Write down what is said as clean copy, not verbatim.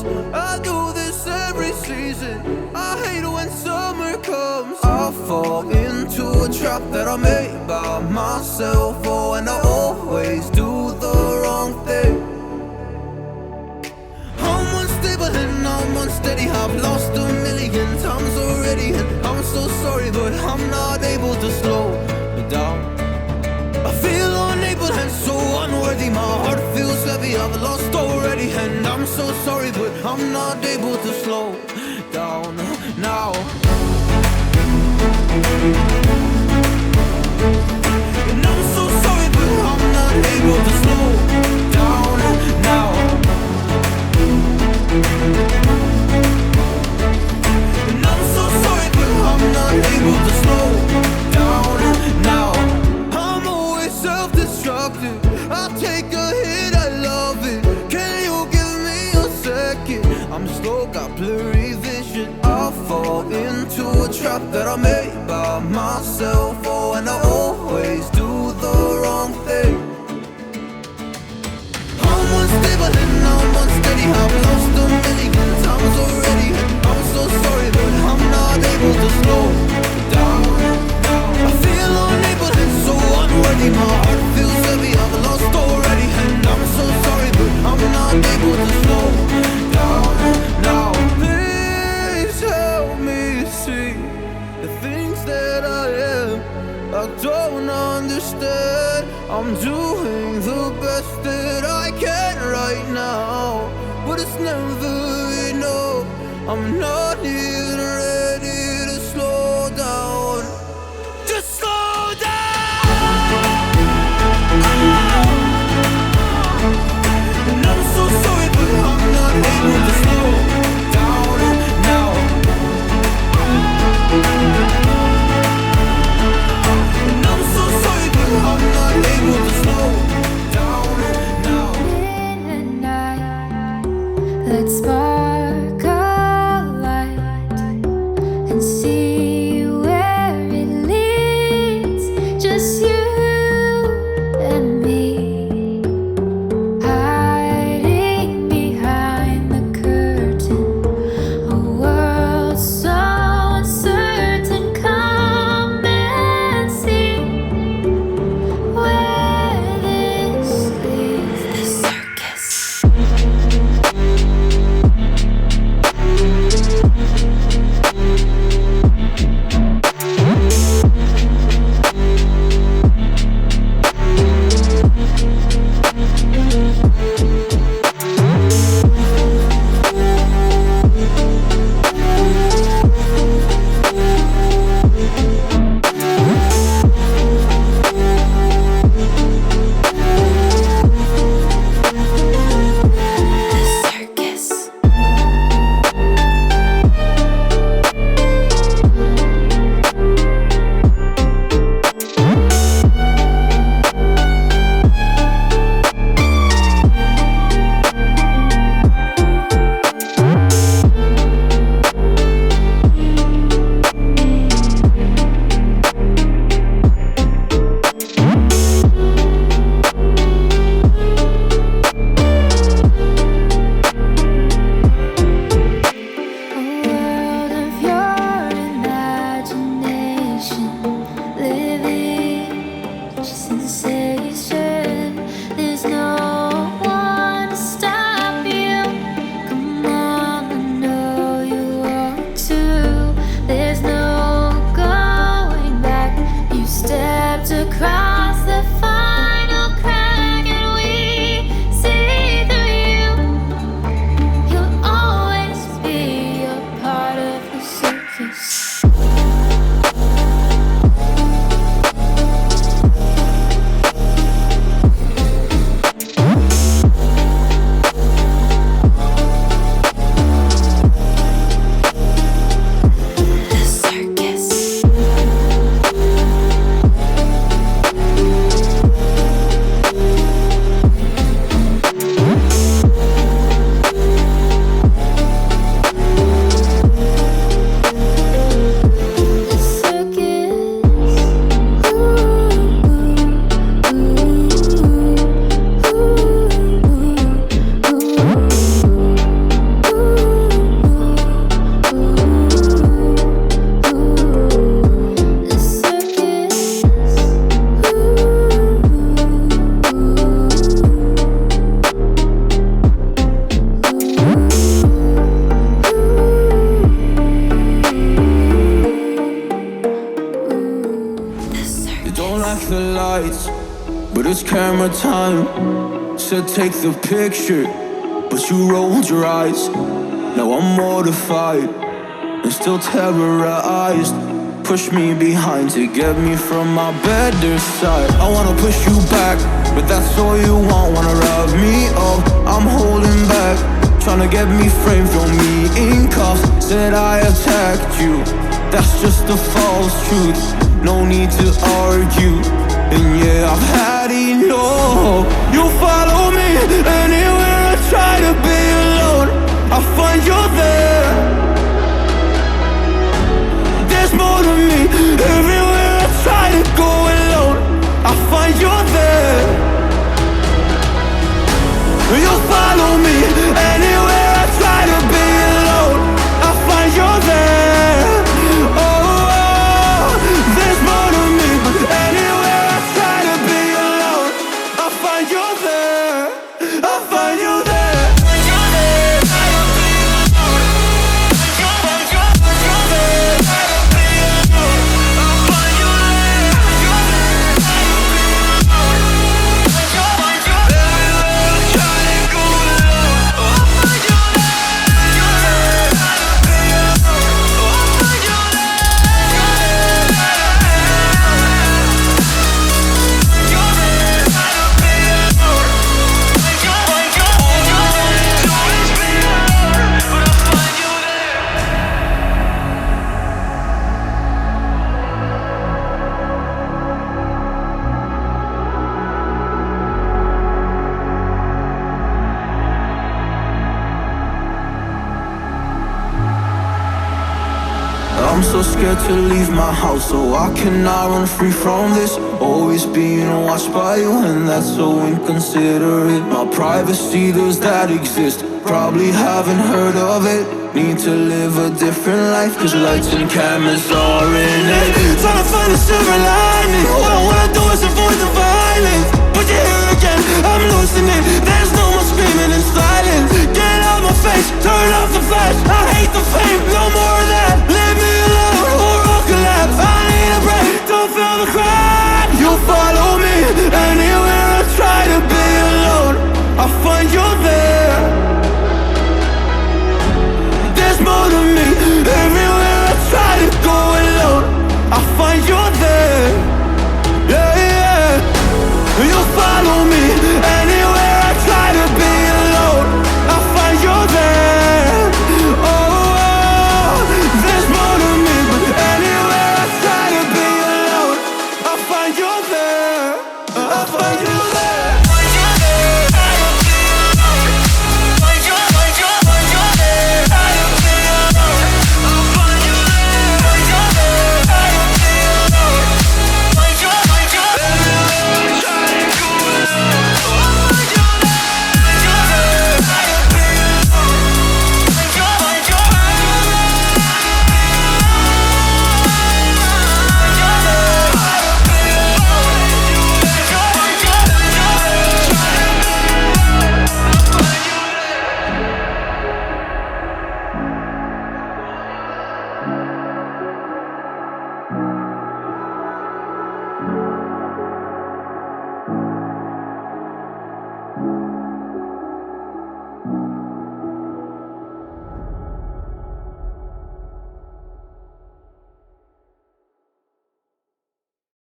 comes. I do this every season. I hate when summer comes. I fall into a trap that I made by myself. Oh, and I always do the wrong thing. I'm unstable and I'm unsteady. I've lost a million times already, and I'm so sorry, but I'm not able to slow down. I feel unable and so unworthy. My heart feels heavy. I've lost already, and I'm so sorry, but I'm not able to slow down now. And I'm so sorry, but I'm not able to slow down now. And I'm so sorry, but I'm not able to slow down now. I'm always self-destructive. I take a hit, I love it. Can you give me a second? I'm slow, got blurry vision. I fall into a trap that I made by myself. Oh, and I always do the wrong thing. I'm unstable and I'm unsteady. I've lost a million times already, and I'm so sorry, but I'm not able to slow down. I feel unable and so unworthy. My heart feels heavy. I've lost already, and I'm so sorry, but I'm not able to slow down now. Please help me see the things that I am. I don't understand. I'm doing the best that I can right now, but it's never enough. I'm not even ready to slow down. Just slow down. And I'm so sorry, but I'm not able to slow down now. And I'm so sorry, but I'm not able to slow down now. In the night, let's spark a light and see where it leads. Just you and me, hiding behind the curtain. A world so uncertain. Come and see where this leads. The circus. but it's camera time. Said take the picture, but you rolled your eyes. Now I'm mortified and still terrorized. Push me behind to get me from my better side. I wanna push you back, but that's all you want. Wanna rub me up, I'm holding back. Tryna get me framed, throw me in cuffs. Said I attacked you, that's just a false truth. No need to argue, and yeah, I've had enough. You follow me anywhere I try to be alone. I find you there. There's more to me. Everywhere I try to go alone, I find you there. You follow me anywhere I try to be alone, I find you there. Oh, there's more to me. Anywhere I try to be alone, I find you there. I find you there. I'm so scared to leave my house, so I cannot run free from this. Always being watched by you, and that's so inconsiderate. My privacy, does that exist? Probably haven't heard of it. Need to live a different life, cause lights and cameras are in it. Trying to find a silver lining. All I wanna do is avoid the violence, but you're here again, I'm losing it. There's no more screaming in silence. Get out my face, turn off the flash. I hate the fame, no more